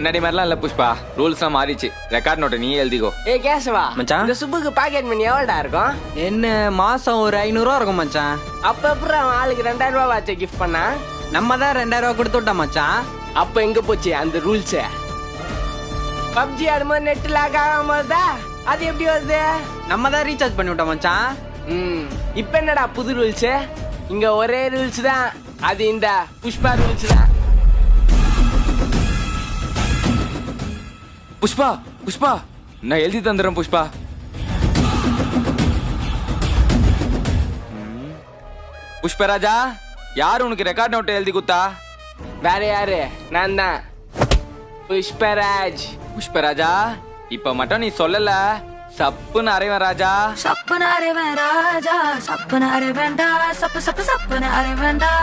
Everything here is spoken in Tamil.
முன்னாடி மாதிரிலாம் இல்ல புஷ்பா, ரூல்ஸ்லாம் மாறிச்சு. ரெக்கார்ட் நோட்டை நீ எழுதிக்கோ. ஏய் கேசவா மச்சான். இந்த சுப்புக்கு பாக்கெட் மணி எவ்வளோடா இருக்கும்? என்ன மாசம் ஒரு 500 ரூபா இருக்கும் மச்சான். அப்ப எப்படி அவன் ஆளுக்கு 2000 ரூபா வாட்ச கிஃப்ட் பண்ணா? நம்ம தான் 2000 ரூபா கொடுத்து விட்டோம் மச்சான். அப்ப எங்க போச்சு அந்த ரூல்ஸ்? பப்ஜி ஆடும்போது நெட் லாக் ஆகாம வருதா? அது எப்படி வருது? நம்ம தான் ரீசார்ஜ் பண்ணி விட்டோம் மச்சான். இப்ப என்னடா புது ரூல்ஸ்? இங்க ஒரே ரூல்ஸ் தான், அது இந்த புஷ்பா ரூல்ஸ் தான். புஷ்பா புஷ்பா, நான் எழுதி தந்துடுறேன் புஷ்பா. புஷ்பராஜா, யாரு உனக்கு ரெக்கார்ட் நோட்டை எழுதி குத்தா? வேற யாரு? நான் தான் புஷ்பராஜ். புஷ்பராஜா, இப்ப மட்டும் நீ சொல்லல, சப்புன்னு அரைவன் ராஜா. சப்புன்னு அரைவன் ராஜா, சப்புன்னு அரைவன்டா, சப்பு சப்பு சப்புன்னு அரைவன்டா.